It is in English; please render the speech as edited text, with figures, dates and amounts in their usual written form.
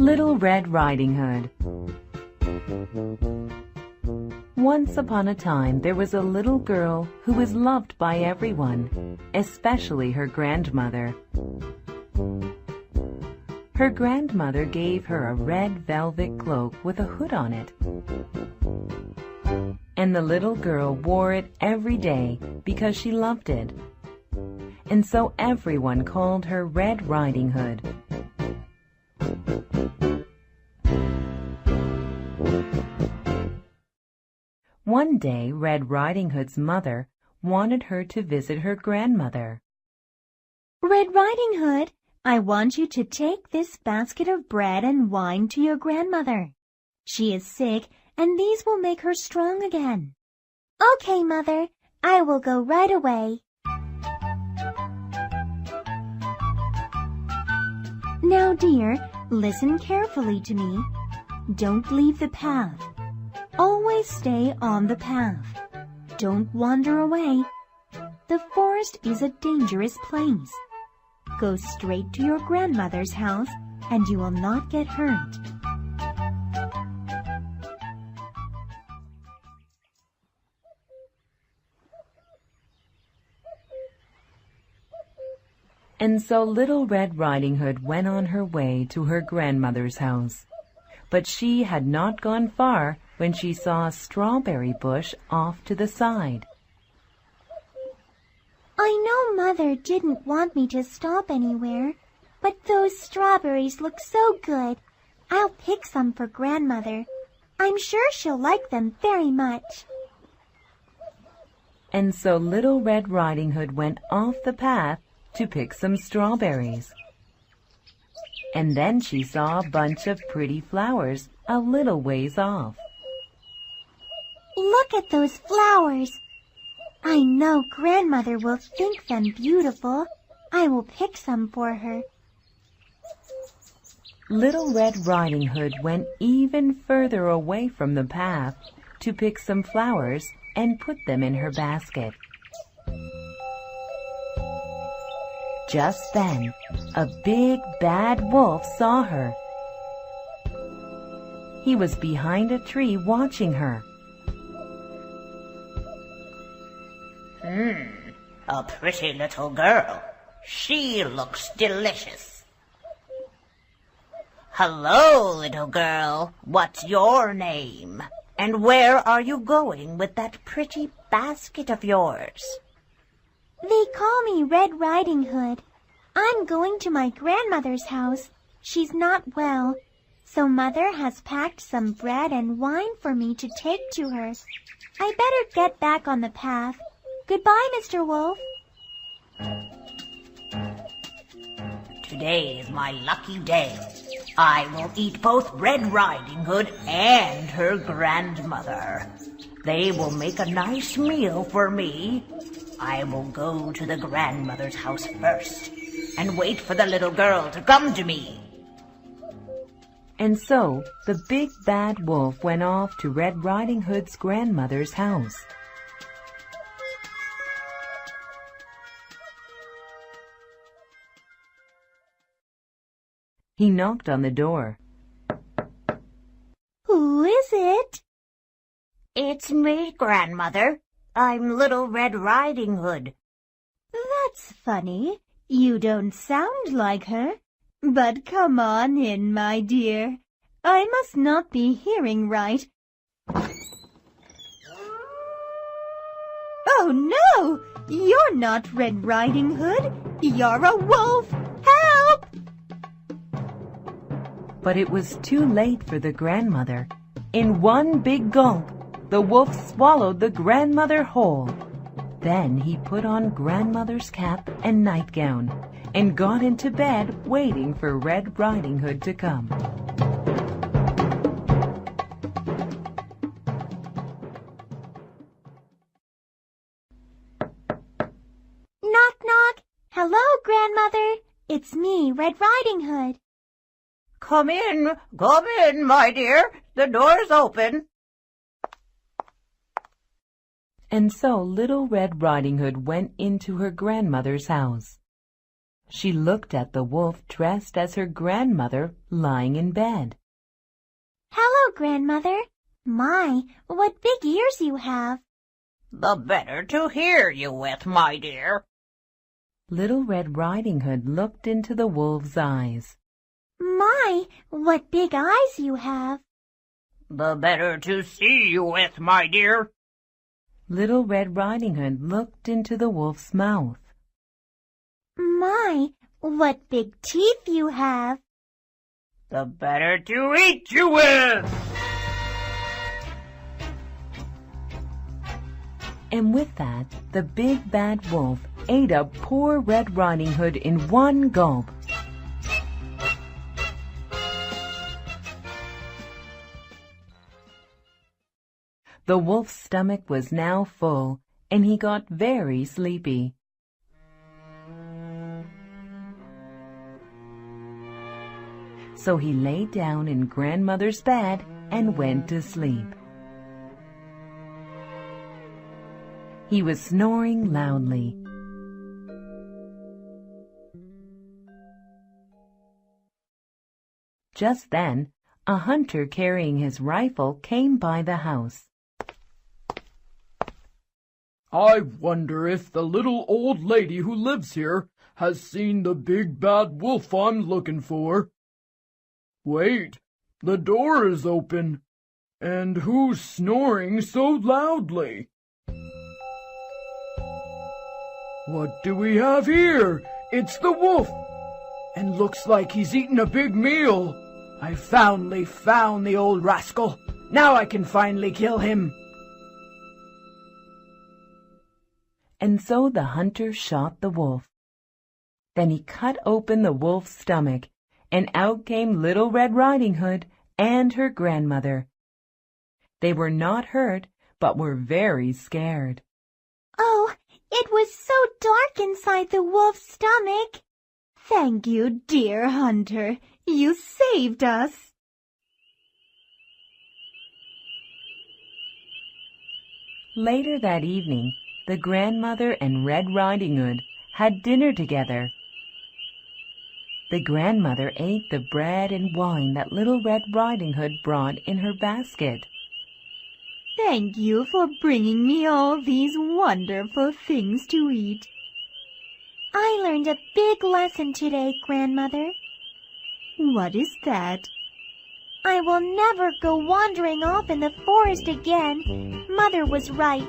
Little Red Riding Hood. Once upon a time, there was a little girl who was loved by everyone, especially her grandmother. Her grandmother gave her a red velvet cloak with a hood on it. And the little girl wore it every day because she loved it. And so everyone called her Red Riding Hood. One day, Red Riding Hood's mother wanted her to visit her grandmother. Red Riding Hood, I want you to take this basket of bread and wine to your grandmother. She is sick, and these will make her strong again. Okay, Mother, I will go right away. Now, dear, listen carefully to me. Don't leave the path. Always stay on the path. Don't wander away. The forest is a dangerous place. Go straight to your grandmother's house, and you will not get hurt. And so Little Red Riding Hood went on her way to her grandmother's house. But she had not gone far when she saw a strawberry bush off to the side. I know Mother didn't want me to stop anywhere, but those strawberries look so good. I'll pick some for Grandmother. I'm sure she'll like them very much. And so Little Red Riding Hood went off the path to pick some strawberries. And then she saw a bunch of pretty flowers a little ways off. Look at those flowers. I know Grandmother will think them beautiful. I will pick some for her. Little Red Riding Hood went even further away from the path to pick some flowers and put them in her basket. Just then, a big bad wolf saw her. He was behind a tree watching her. A pretty little girl. She looks delicious. Hello, little girl. What's your name? And where are you going with that pretty basket of yours? They call me Red Riding Hood. I'm going to my grandmother's house. She's not well, so Mother has packed some bread and wine for me to take to her. I better get back on the path. Goodbye, Mr. Wolf. Today is my lucky day. I will eat both Red Riding Hood and her grandmother. They will make a nice meal for me. I will go to the grandmother's house first and wait for the little girl to come to me. And so the big bad wolf went off to Red Riding Hood's grandmother's house. He knocked on the door. Who is it? It's me, Grandmother. I'm Little Red Riding Hood. That's funny. You don't sound like her. But come on in, my dear. I must not be hearing right. Oh, no! You're not Red Riding Hood. You're a wolf. Help! But it was too late for the grandmother. In one big gulp, the wolf swallowed the grandmother whole. Then he put on grandmother's cap and nightgown and got into bed waiting for Red Riding Hood to come. Knock, knock. Hello, Grandmother. It's me, Red Riding Hood. Come in, my dear. The door's open. And so Little Red Riding Hood went into her grandmother's house. She looked at the wolf dressed as her grandmother lying in bed. Hello, Grandmother. My, what big ears you have. The better to hear you with, my dear. Little Red Riding Hood looked into the wolf's eyes. My, what big eyes you have. The better to see you with, my dear. Little Red Riding Hood looked into the wolf's mouth. My, what big teeth you have. The better to eat you with. And with that, the big bad wolf ate up poor Red Riding Hood in one gulp. The wolf's stomach was now full, and he got very sleepy. So he lay down in Grandmother's bed and went to sleep. He was snoring loudly. Just then, a hunter carrying his rifle came by the house. I wonder if the little old lady who lives here has seen the big bad wolf I'm looking for. Wait, the door is open. And who's snoring so loudly? What do we have here? It's the wolf, and looks like he's eaten a big meal. I finally found the old rascal. Now I can finally kill him. And so the hunter shot the wolf. Then he cut open the wolf's stomach, and out came Little Red Riding Hood and her grandmother. They were not hurt, but were very scared. Oh, it was so dark inside the wolf's stomach. Thank you, dear hunter. You saved us. Later that evening, the grandmother and Red Riding Hood had dinner together. The grandmother ate the bread and wine that Little Red Riding Hood brought in her basket. Thank you for bringing me all these wonderful things to eat. I learned a big lesson today, Grandmother. What is that? I will never go wandering off in the forest again. Mother was right.